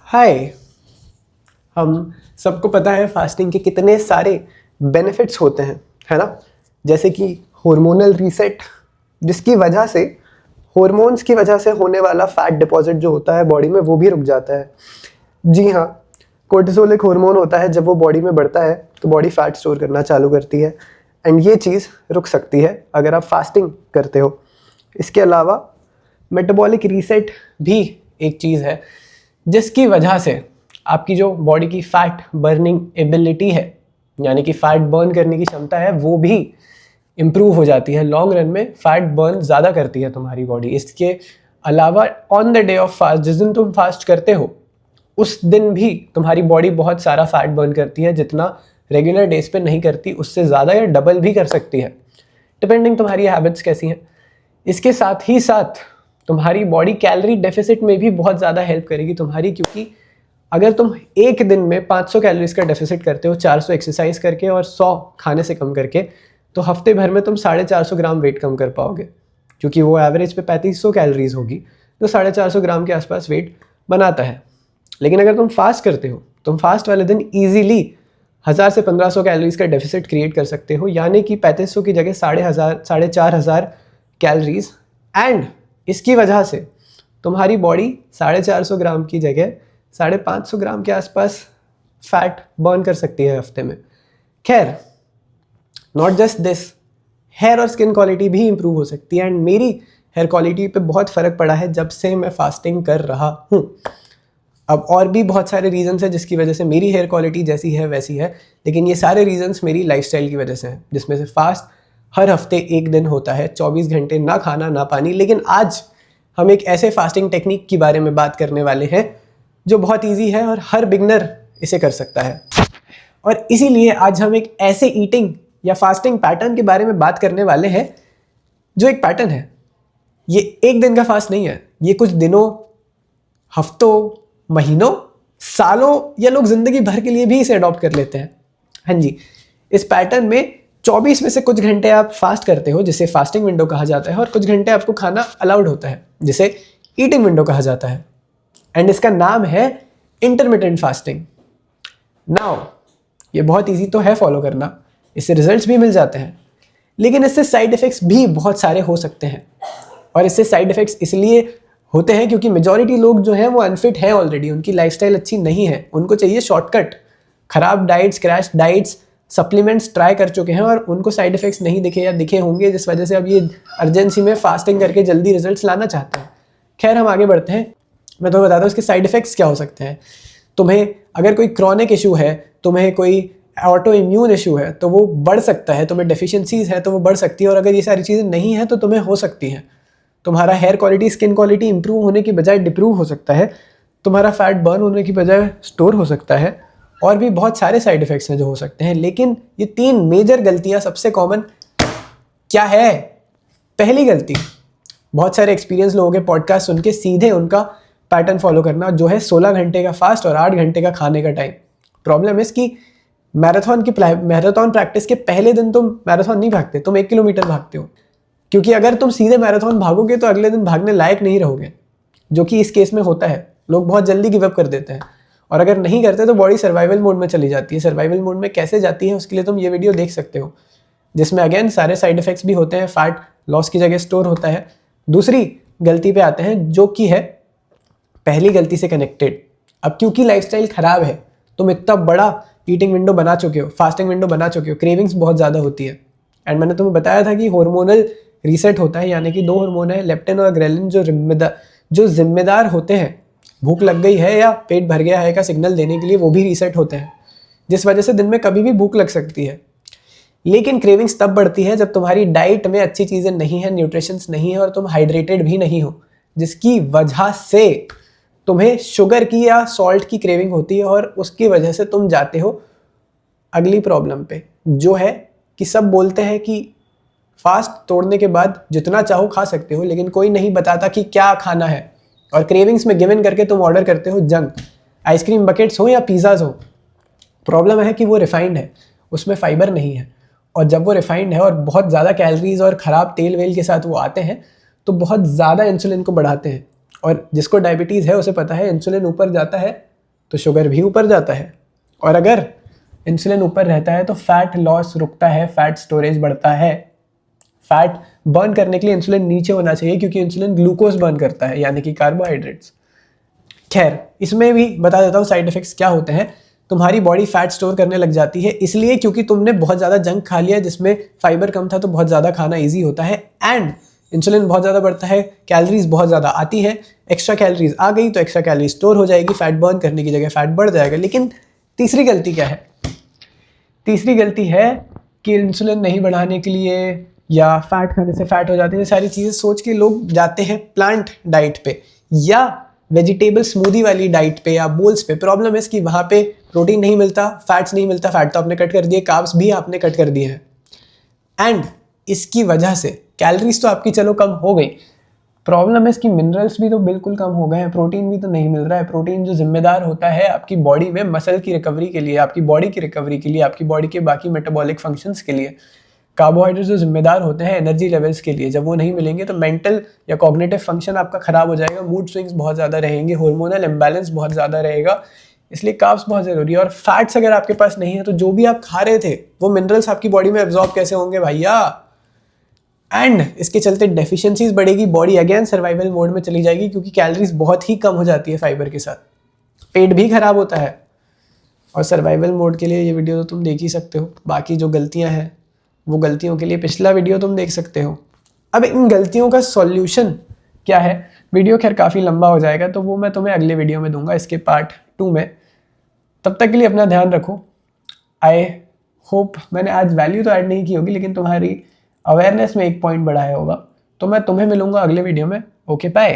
हाय। हम सबको पता है फास्टिंग के कितने सारे बेनिफिट्स होते हैं, है ना। जैसे कि हार्मोनल रीसेट, जिसकी वजह से हॉर्मोन्स की वजह से होने वाला फैट डिपॉजिट जो होता है बॉडी में वो भी रुक जाता है। जी हाँ, कोर्टिसोल एक हार्मोन होता है, जब वो बॉडी में बढ़ता है तो बॉडी फैट स्टोर करना चालू करती है एंड ये चीज़ रुक सकती है अगर आप फास्टिंग करते हो। इसके अलावा मेटाबॉलिक रीसेट भी एक चीज़ है जिसकी वजह से आपकी जो बॉडी की फैट बर्निंग एबिलिटी है, यानी कि फैट बर्न करने की क्षमता है, वो भी इम्प्रूव हो जाती है। लॉन्ग रन में फैट बर्न ज़्यादा करती है तुम्हारी बॉडी। इसके अलावा on the day of fast, जिस दिन तुम फास्ट करते हो उस दिन भी तुम्हारी बॉडी बहुत सारा फैट बर्न करती है, जितना रेगुलर डेज पे नहीं करती, उससे ज़्यादा या डबल भी कर सकती है, डिपेंडिंग तुम्हारी हैबिट्स कैसी हैं। इसके साथ ही साथ तुम्हारी बॉडी कैलोरी डेफिसिट में भी बहुत ज़्यादा हेल्प करेगी तुम्हारी, क्योंकि अगर तुम एक दिन में 500 कैलोरीज का डेफिसिट करते हो 400 एक्सरसाइज करके और 100 खाने से कम करके, तो हफ्ते भर में तुम 450 ग्राम वेट कम कर पाओगे, क्योंकि वो एवरेज पे 3500 कैलोरीज होगी, तो 450 ग्राम के आसपास वेट बनाता है। लेकिन अगर तुम फास्ट करते हो, तुम फास्ट वाले दिन ईजिली 1000 से 1500 कैलोरीज का डेफिसिट क्रिएट कर सकते हो, यानी कि 3500 की जगह 4500 कैलोरीज। एंड इसकी वजह से तुम्हारी बॉडी 450 ग्राम की जगह 550 ग्राम के आसपास फैट बर्न कर सकती है हफ्ते में। खैर, नॉट जस्ट दिस, हेयर और स्किन क्वालिटी भी इंप्रूव हो सकती है। एंड मेरी हेयर क्वालिटी पे बहुत फ़र्क पड़ा है जब से मैं फास्टिंग कर रहा हूँ। अब और भी बहुत सारे रीजंस हैं जिसकी वजह से मेरी हेयर क्वालिटी जैसी है वैसी है, लेकिन ये सारे रीजंस मेरी लाइफस्टाइल की वजह से हैं, जिसमें से फास्ट हर हफ्ते एक दिन होता है, 24 घंटे ना खाना ना पानी। लेकिन आज हम एक ऐसे फास्टिंग टेक्निक के बारे में बात करने वाले हैं जो बहुत इजी है और हर बिगनर इसे कर सकता है। और इसीलिए आज हम एक ऐसे ईटिंग या फास्टिंग पैटर्न के बारे में बात करने वाले हैं जो एक पैटर्न है। ये एक दिन का फास्ट नहीं है, ये कुछ दिनों, हफ्तों, महीनों, सालों या लोग जिंदगी भर के लिए भी इसे अडॉप्ट कर लेते हैं। हाँ जी, इस पैटर्न में 24 में से कुछ घंटे आप फास्ट करते हो, जिसे फास्टिंग विंडो कहा जाता है, और कुछ घंटे आपको खाना अलाउड होता है, जिसे ईटिंग विंडो कहा जाता है। एंड इसका नाम है इंटरमिटेंट फास्टिंग। नाउ ये बहुत इजी तो है फॉलो करना, इससे रिजल्ट्स भी मिल जाते हैं, लेकिन इससे साइड इफ़ेक्ट्स भी बहुत सारे हो सकते हैं। और इससे साइड इफ़ेक्ट्स इसलिए होते हैं क्योंकि मेजॉरिटी लोग जो हैं वो अनफिट हैं ऑलरेडी, उनकी लाइफस्टाइल अच्छी नहीं है, उनको चाहिए शॉर्टकट। खराब diets, crash diets, supplements try कर चुके हैं और उनको साइड इफ़ेक्ट्स नहीं दिखे या दिखे होंगे, जिस वजह से अब ये अर्जेंसी में फास्टिंग करके जल्दी रिजल्ट्स लाना चाहते हैं। खैर, हम आगे बढ़ते हैं। मैं तुम्हें बताता हूँ इसके साइड इफ़ेक्ट्स क्या हो सकते हैं। तुम्हें अगर कोई क्रॉनिक इशू है, तुम्हें कोई ऑटो इम्यून इशू है, तो वो बढ़ सकता है। तुम्हें डेफिशिएंसीज है तो वो बढ़ सकती है। और अगर ये सारी चीज़ें नहीं हैं तो तुम्हें हो सकती हैं। तुम्हारा hair quality, skin quality improve होने की बजाय डिप्रूव हो सकता है। तुम्हारा फैट बर्न होने की बजाय स्टोर हो सकता है। और भी बहुत सारे साइड इफ़ेक्ट्स हैं जो हो सकते हैं। लेकिन ये 3 मेजर गलतियाँ सबसे कॉमन क्या है? पहली गलती, बहुत सारे एक्सपीरियंस लोगों के पॉडकास्ट सुन के सीधे उनका पैटर्न फॉलो करना, जो है 16 घंटे का फास्ट और 8 घंटे का खाने का टाइम। प्रॉब्लम इस कि मैराथन प्रैक्टिस के पहले दिन तुम मैराथन नहीं भागते, तुम 1 किलोमीटर भागते हो, क्योंकि अगर तुम सीधे मैराथन भागोगे तो अगले दिन भागने लायक नहीं रहोगे, जो कि इस केस में होता है। लोग बहुत जल्दी गिव अप कर देते हैं, और अगर नहीं करते तो बॉडी सर्वाइवल मोड में चली जाती है। सर्वाइवल मोड में कैसे जाती है उसके लिए तुम ये वीडियो देख सकते हो, जिसमें अगेन सारे साइड इफेक्ट्स भी होते हैं। फैट लॉस की जगह स्टोर होता है। दूसरी गलती पे आते हैं, जो कि है पहली गलती से कनेक्टेड। अब क्योंकि लाइफस्टाइल खराब है, तुम इतना बड़ा ईटिंग विंडो बना चुके हो, फास्टिंग विंडो बना चुके हो, क्रेविंग्स बहुत ज़्यादा होती है। एंड मैंने तुम्हें बताया था कि हार्मोनल रीसेट होता है, यानी कि 2 हार्मोन है, लेप्टिन और ग्रेलिन, जो जिम्मेदार होते हैं भूख लग गई है या पेट भर गया है का सिग्नल देने के लिए, वो भी रीसेट होते हैं, जिस वजह से दिन में कभी भी भूख लग सकती है। लेकिन क्रेविंग्स तब बढ़ती है जब तुम्हारी डाइट में अच्छी चीज़ें नहीं है, न्यूट्रिशंस नहीं है, और तुम हाइड्रेटेड भी नहीं हो, जिसकी वजह से तुम्हें शुगर की या सॉल्ट की क्रेविंग होती है। और उसकी वजह से तुम जाते हो अगली प्रॉब्लम पे, जो है कि सब बोलते हैं कि फास्ट तोड़ने के बाद जितना चाहो खा सकते हो, लेकिन कोई नहीं बताता कि क्या खाना है। और क्रेविंग्स में गिव इन करके तुम ऑर्डर करते हो जंक, आइसक्रीम बकेट्स हो या पिज़्ज़ाज हो। प्रॉब्लम है कि वो रिफाइंड है, उसमें फाइबर नहीं है, और जब वो रिफाइंड है और बहुत ज़्यादा कैलोरीज और ख़राब तेल वेल के साथ वो आते हैं, तो बहुत ज़्यादा इंसुलिन को बढ़ाते हैं। और जिसको डायबिटीज़ है उसे पता है, इंसुलिन ऊपर जाता है तो शुगर भी ऊपर जाता है। और अगर इंसुलिन ऊपर रहता है तो फैट लॉस रुकता है, फैट स्टोरेज बढ़ता है। फैट बर्न करने के लिए इंसुलिन नीचे होना चाहिए, क्योंकि इंसुलिन ग्लूकोज बर्न करता है, यानी कि कार्बोहाइड्रेट्स। खैर, इसमें भी बता देता हूँ साइड इफेक्ट्स क्या होते हैं। तुम्हारी बॉडी फैट स्टोर करने लग जाती है, इसलिए क्योंकि तुमने बहुत ज़्यादा जंक खा लिया जिसमें फाइबर कम था, तो बहुत ज़्यादा खाना ईजी होता है। एंड इंसुलिन बहुत ज़्यादा बढ़ता है, कैलोरीज बहुत ज़्यादा आती है, एक्स्ट्रा कैलोरीज आ गई तो एक्स्ट्रा कैलोरी स्टोर हो जाएगी, फैट बर्न करने की जगह फैट बढ़ जाएगा। लेकिन तीसरी गलती क्या है? तीसरी गलती है कि इंसुलिन नहीं बढ़ाने के लिए या फैट खाने से फैट हो जाते हैं, ये सारी चीज़ें सोच के लोग जाते हैं प्लांट डाइट पे या वेजिटेबल स्मूदी वाली डाइट पे या बोल्स पे। प्रॉब्लम है कि वहाँ पे प्रोटीन नहीं मिलता, फैट्स नहीं मिलता, फैट तो आपने कट कर दिए, कार्ब्स भी आपने कट कर दिए हैं। एंड इसकी वजह से कैलोरीज तो आपकी चलो कम हो गई, प्रॉब्लम है इसकी मिनरल्स भी तो बिल्कुल कम हो गए हैं, प्रोटीन भी तो नहीं मिल रहा है। प्रोटीन जो जिम्मेदार होता है आपकी बॉडी में मसल की रिकवरी के लिए, आपकी बॉडी की रिकवरी के लिए, आपकी बॉडी के बाकी मेटाबॉलिक फंक्शंस के लिए, कार्बोहाइड्रेट जो जिम्मेदार होते हैं एनर्जी लेवल्स के लिए, जब वो नहीं मिलेंगे तो मेंटल या कॉग्निटिव फंक्शन आपका खराब हो जाएगा, मूड स्विंग्स बहुत ज़्यादा रहेंगे, हार्मोनल इम्बैलेंस बहुत ज़्यादा रहेगा। इसलिए कार्ब्स बहुत ज़रूरी है। और फैट्स अगर आपके पास नहीं है तो जो भी आप खा रहे थे वो मिनरल्स आपकी बॉडी में एब्जॉर्ब कैसे होंगे भैया? एंड इसके चलते डेफिशिएंसीज बढ़ेगी, बॉडी अगेन सर्वाइवल मोड में चली जाएगी, क्योंकि कैलोरीज बहुत ही कम हो जाती है फाइबर के साथ, पेट भी खराब होता है। और सर्वाइवल मोड के लिए ये वीडियो तो तुम देख ही सकते हो, बाकी जो गलतियां हैं वो गलतियों के लिए पिछला वीडियो तुम देख सकते हो। अब इन गलतियों का सॉल्यूशन क्या है? वीडियो खैर काफ़ी लंबा हो जाएगा, तो वो मैं तुम्हें अगले वीडियो में दूंगा, इसके पार्ट 2 में। तब तक के लिए अपना ध्यान रखो। आई होप मैंने आज वैल्यू तो ऐड नहीं की होगी, लेकिन तुम्हारी अवेयरनेस में एक पॉइंट बढ़ाया होगा। तो मैं तुम्हें मिलूंगा अगले वीडियो में। Okay, bye.